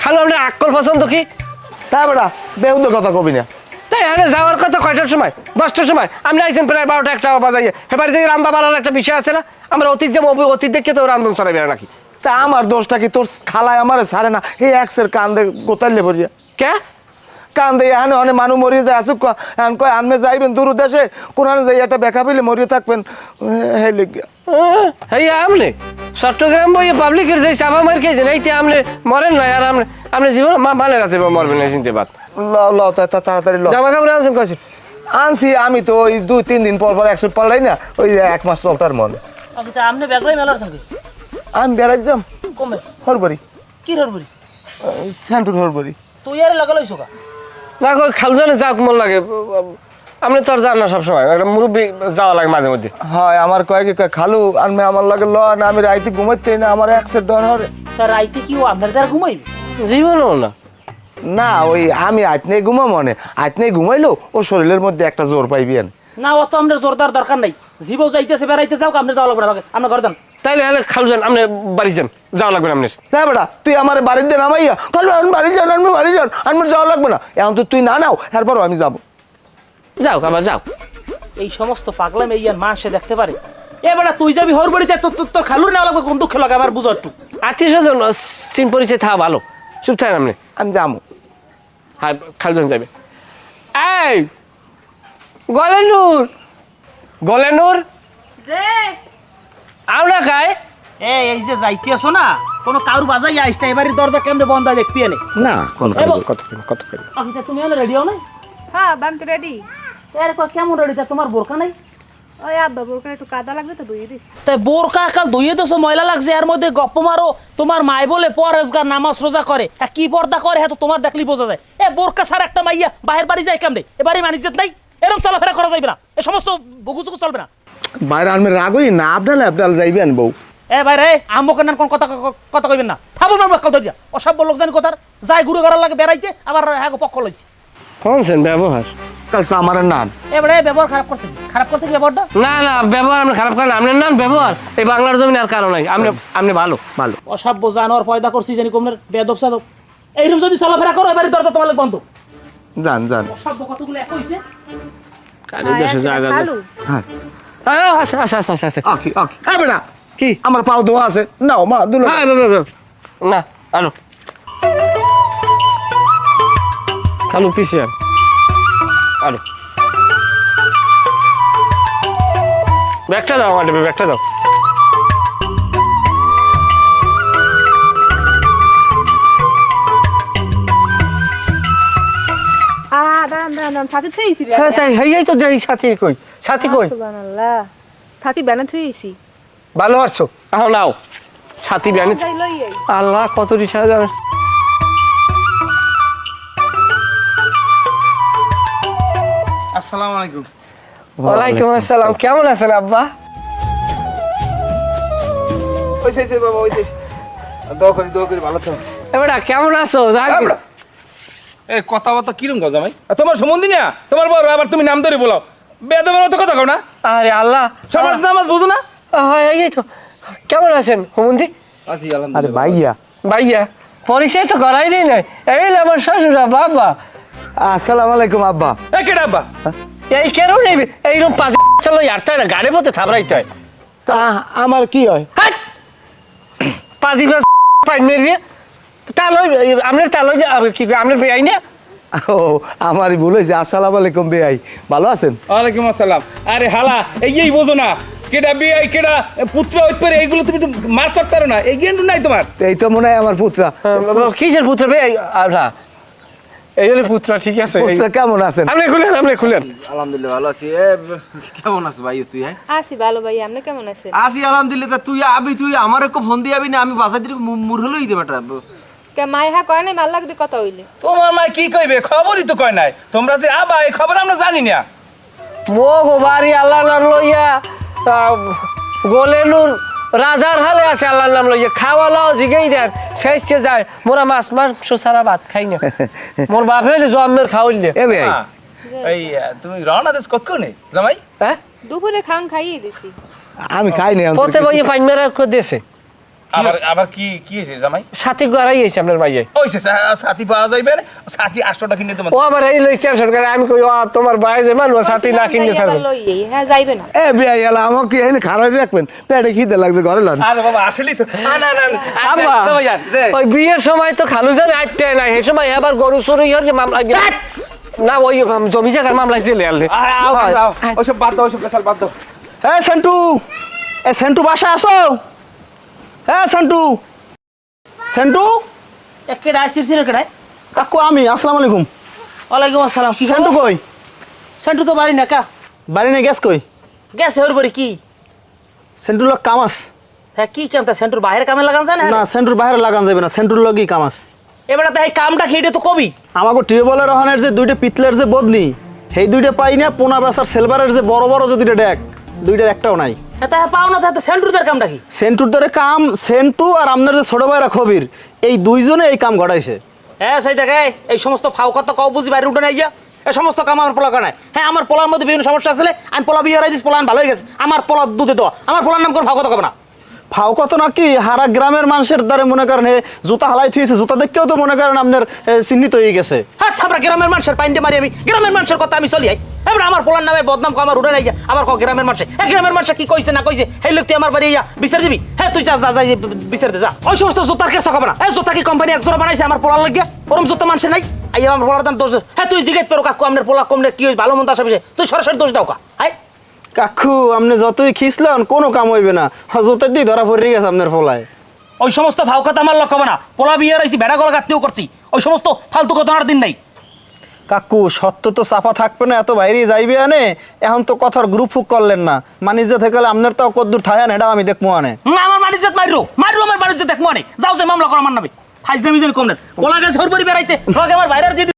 খালু আপনার আকল পছন্দ কি? তা বেটা বেহুদ কথা কবি না। তাই এখানে যাওয়ার কথা কয়টার সময়? 10টার সময়। আপনি আইছেন প্রায় 12টা 1টা বাজাইয়ে। এবারে থেকে রান্না বাড়ার একটা বিষয় আছে না? আমরা অতীত যে অতীত দেখে তো রান্ধন চড়াইবে না নাকি? তা আমার দোষটা কি? তোর খালায় আমারে ছাড়ে না, এই এক্সের কান্দে গোতাইলে পড়িয়া কে? কান্দে এখানে অনেক মানুষ মরিয়ে যায় আসুক এখন কয় আনমে যাইবেন দূর দেশে কোরআনে যাই একটা বেকা পেলে মরিয়ে থাকবেন হে লিখিয়া এই আমনে চট্টগ্রাম বই পাবলিকের যে চাপা মার খেয়েছেন এইতে আমনে মরেন না আর আপনি জীবন মানে রাতে মরবেন না চিনতে পার তাড়াতাড়ি জামা কাপড় আনছেন কয়েছেন? আনছি আমি তো ওই 2-3 দিন পর পর একশো পাল্টাই না, ওই 1 মাস চলতার মনে। আপনি ব্যাগলাই মেলা আছেন কি? আমি বেড়াই যাম কমে হরবরি কি হরবরি? সেন্টুর হরবরি। তুই আরে লাগা লইছো কা? না কই খালুজানে যাক মন লাগে আপনি তো আর যান না সবসময়, একটা মুরব্বী যাওয়া লাগে মাঝে মধ্যে। হয় আমার কয় কি খালু আনমে আমার লাগে ল না, আমি রাইতে ঘুমাইতে না, আমার একসের ডর হরে। তা রাইতে কি ও আপনার দ্বারা ঘুমাইবে? জীবনও না না ওই আমি আইতনে ঘুমা মনে আইতনে ঘুমাইলো ও শরীরের মধ্যে একটা জোর পাইবি আন। না অত আমাদের জোরদার দরকার নাই, জীবও যাইতেছে বেড়াইতে যাও, আপনার যাওয়া লাগবে না, আপনার ঘর যান। তাইলে হলে খালুজান আপনি বাড়ি যান, যাওয়া লাগবে না আপনার। না বেটা তুই আমার বাড়ির দিয়ে নামাইয়া খালু আমি বাড়ি যান আমি বাড়ি যান আমার যাওয়া লাগবে না, এখন তো তুই না নাও এরপরও আমি যাবো। যাও আবার যাও। এই সমস্ত পাগলাম এই আর মানুষে দেখতে পারে। এ বেটা তুই যাবি হরবরিতে, তোর খালুর না লাগবে কোন দুঃখ লাগে আমার বুঝো একটু। আত্মীয় স্বজন চিন পরিচয় থাকা ভালো, চুপ থাকেন আপনি। আমি যাবো। হ্যাঁ খালুজান যাবে। এই গলেনুর গলেনুর আমরা খাই এই যে যাইতে আসো না কোনো কারু বাজাই আইসটা এবারে দরজা কেমনে বন্ধ হয় দেখবি এনে না কোন কত আচ্ছা তুমি হলে রেডি হও না? হ্যাঁ আমি তো রেডি। এর কেমন রেডি? তোমার বোরকা নাই? ওই আব্বা বোরকা একটু কাদা লাগবে তো ধুয়ে দিস। তাই বোরকা কাল ধুয়ে দেছো, ময়লা লাগছে, এর মধ্যে গপ্প মারো। তোমার মায় বলে পরহেজগার নামাজ রোজা করে, কি পর্দা করে হ্যাঁ তো তোমার দেখলি বোঝা যায়। এ বোরকা ছাড়া একটা মাইয়া বাহির বাড়ি যায় কেমনে? এবারে মানিজ্জত নাই, এরকম চলাফেরা করা যাবে না, এ সমস্ত বগুচুকু চলবে না। বাইরে আনমে রাগই না আবডাল আবডাল যাইবেন বউ। এ ভাই রে আম্মকে নান কোন কথা কইবেন না, থাবো না কাল ধরিয়া অসভ্য লোক জানি কথার যায় ঘুরে বেড়ার লাগে বেড়াইতে আবার হ্যাঁ পক্ষ লইছে। শুনছেন ব্যবহার কালসা আমার নান এবারে ব্যবহার খারাপ করছে কি ব্যবহারটা? না না ব্যবহার আপনি খারাপ করেন, আপনার নাম ব্যবহার এই বাংলার জমিন আর কারো নাই। আপনি ভালো ভালো অসভ্য জানোয়ার পয়দা করছি জানি কোমনের বেদব সাদব। এইরকম যদি চলাফেরা করো এবারে দরজা তোমার বন্ধ। জান জান অসভ্য কতগুলো এক হইছে। কালি দেশে জায়গা খালু হ্যাঁ আচ্ছা আচ্ছা আচ্ছা আচ্ছা ওকে ওকে হ্যাঁ বেটা কি আমার পাও দোয়া আছে নাও মা দুলো না আনো খালু পিছিয়ে আনো ব্যাগটা দাও আমার ব্যাগটা দাও। দাঁড়ান সাথে থুইছি। হ্যাঁ তাই হেই তো দেই সাথী কই সাথী কই সুবহানাল্লাহ সাথী বানা থুইছি। ভালো আছো আহ নাও সাথী ব্যানি আল্লাহ কত রিসা যাবে। আসসালামু আলাইকুম। ওয়ালাইকুম আসসালাম, কেমন আছেন আব্বা? ওইছে বাবা ওইছে দোয়া করি ভালো থাকো। এবারে কেমন আছো? এই কথাবার্তা কিরম গো জামাই? তোমার সম্বন্ধী না তোমার বড়, আবার তুমি নাম ধরে বলাও, বেদমের মতো কথা কও না। আরে আল্লাহ সমাজ নামাজ বুঝো না? হয় এই তো কেমন আছেন হুমন্দি? আছি আরে আলহামদুলিল্লাহ। ভাইয়া ভাইয়া পরিচয় তো করাই দিই নাই, এই আমার শ্বশুরা বাবা। আসসালামু আলাইকুম আব্বা। এ কেডা আব্বা? এই কেন নেবে এইরকম পাঁচ চলো ইয়ারটা না গাড়ির মধ্যে থাবড়াইতে হয়। তা আমার কি হয়? পাঁচ পাই মেরিয়ে তালই আপনার তালই কি আপনার বেআই না? ও আমারই ভুল হয়েছে। আসসালামু আলাইকুম বেআই, ভালো আছেন? ওয়ালাইকুম আসসালাম। আরে হালা এই বোঝো না কেডা বিয়াই কেডা পুত্র হইতে পারে, এইগুলো তুমি একটু মার করতে পারো না, এই জ্ঞান নাই তোমার। এই তো মনে হয় আমার পুত্রা। কিসের পুত্র বেআই? না এই হলে পুত্র ঠিক আছে। পুত্রা কেমন আছেন? আপনি খুলেন। আলহামদুলিল্লাহ ভালো আছি। কেমন আছো ভাই তুই? হ্যাঁ আছি ভালো ভাই, আপনি কেমন আছেন? আছি আলহামদুলিল্লাহ। তুই আমার একটু ফোন দিয়ে আবি না, আমি বাসা দিয়ে মুর হলো দিতে বেটা। কে মাই হা কয় নাই ভাল লাগবে কথা হইলে। তোমার মা কি কইবে, খবরই তো কয় নাই। তোমরা যে আবা এই খবর আমরা জানি না। মো বাড়ি আল্লাহ নাম লইয়া গোলেনুর রাজার হালে আছে আল্লাহর নাম লইয়া খাওয়া লাও জিগেই দেন শেষে যায়। মোরা মাছ মাংস ছাড়া ভাত খাই না, মোর বাপ হইলে জন্মের খাওয়াইলে। এ বেআই এই তুমি রওনা দেশ কত কোনে জামাই? হ্যাঁ দুপুরে খাইয়ে দিছি। আমি খাই নাই পথে বইয়ে পাইন মেরা করে দিয়েছে। আবার আবার কি কি হয়েছে জামাই? সাথী গড়াই হয়েছে আপনার মাইয়ে। ওইছে সাথী পাওয়া যাইবে না, সাথী 800 টাকা কিনে তোমার। ও আমার এই লই টেনশন করে, আমি কই ও তোমার ভাই যে মানুষ সাথী না কিনতে ছাড়বে। হ্যাঁ যাইবে না। এ বিয়া গেল আমাকে এনে খারাপ রাখবেন, পেটে খিদে লাগছে ঘরে লন। আরে বাবা আসলেই তো না না না আব্বা, ওই বিয়ের সময় তো খালু জানে আইতে নাই, সেই সময় আবার গরু চুরি হয়ে মামলা না, ওই জমি জায়গার মামলায় জেলে আনলে। ওইসব বাদ দাও, ওইসব পেশাল বাদ দাও। এ সেন্টু, এ সেন্টু বাসা আসো। এ সেন্টু, সেন্টু একেডা আইসির একেডায়। কাকু আমি, আসসালামু আলাইকুম। ওয়ালাইকুম আসসালাম। কি সেন্টু খবর? কই? সেন্টু তো বাড়ি না কা বাড়ি নেই, গ্যাস কই? গেছে ওর বাড়ি। কি সেন্টুর লোক কামাস? হ্যাঁ কি কামটা সেন্টুর বাইরে কামে লাগান যায় না না? সেন্টুর বাইরে লাগান যাবে না, সেন্টুর লগই কামাস। এবারে তো এই কামটা খেয়ে তো কবি। আমাকে টিউবওয়েলের ওখানের যে দুইটা পিতলের যে বদনি, সেই দুইটা পাই না। পোনা বেসার সিলভারের যে বড় বড় যে দুইটা ডেক, দুইটার একটাও নাই। হ্যাঁ তা পাও না, তাহলে সেন্টুরদের কামটা কি? সেন্টুর ধরে কাম, সেন্টু আর আপনার যে ছোট ভাইরা খবির, এই দুইজনে এই কাম ঘটাইছে। হ্যাঁ সেই দেখে এই সমস্ত ফাও কথা কও বুঝি বাইরে উঠে নাই গিয়া। এই সমস্ত কাম আমার পোলা করে। হ্যাঁ আমার পোলার মধ্যে বিভিন্ন সমস্যা আছে, আমি পোলা বিয়ে হারাই দিস, পোলা ভালো হয়ে গেছে, আমার পোলা দুধে দেওয়া। আমার পোলার নাম করে ফাও কথা কবে না। ফাও কত নাকি হারা গ্রামের মানুষের দ্বারা মনে করেন জুতা হালাই থুয়েছে, জুতা দেখেও তো মনে করেন আপনার চিহ্নিত হয়ে গেছে। হ্যাঁ সাবরা গ্রামের মানুষের পাইন্ডে মারি আমি, গ্রামের মানুষের কথা আমি চলি। এবার আমার পোলার নামে বদনাম আমার উঠে নাই গিয়া, আবার গ্রামের মানুষে গ্রামের মানুষ কি কইছে না কইছে, সেই লোক তুই আমার বাড়ি ইয়া বিচার দিবি। হ্যাঁ তুই যা যা যা বিচার দে যা। ওই সমস্ত জুতার কেসা হবে না। এই জুতা কি কোম্পানি একজোড়া বানাইছে আমার পোলার লাগিয়া? ওরম জুতা মানুষে নাই। আইয়া আমার পোলার দাম দোষ। হ্যাঁ তুই জিজ্ঞেস করো কাকু আপনার পোলা কমলে কি হয়েছে, ভালো মন্দ আসা বিষয় তুই সরাসরি দোষ দাও কা। হাই কাকু আপনি যতই খিসলেন কোনো কাম হইবে না, জুতার দিয়ে ধরা পড়ে গেছে আপনার ফলায়। ওই সমস্ত ফাও কথা আমার লক্ষ্য হবে না। পোলা বিয়ে রয়েছি, ভেড়া গলা কাটতেও করছি, ওই সমস্ত ফালতু কথার দিন নাই। কাকু সত্য তো চাপা থাকবে না, এত বাইরে যাইবে আনে। এখন তো কথার গ্রুপ ফুক করলেন না, মানিজে থেকে আপনার তো কদ্দুর ঠায়ান এটা আমি দেখবো আনে। আমার বাড়িতে মারো মারো, আমার বাড়িতে দেখবো আনে, যাও যে মামলা করা আমার নামে। ফাইজলামি যেন কম না, পোলা গেছে ওর বাড়ি বেড়াইতে, আমার বাইরে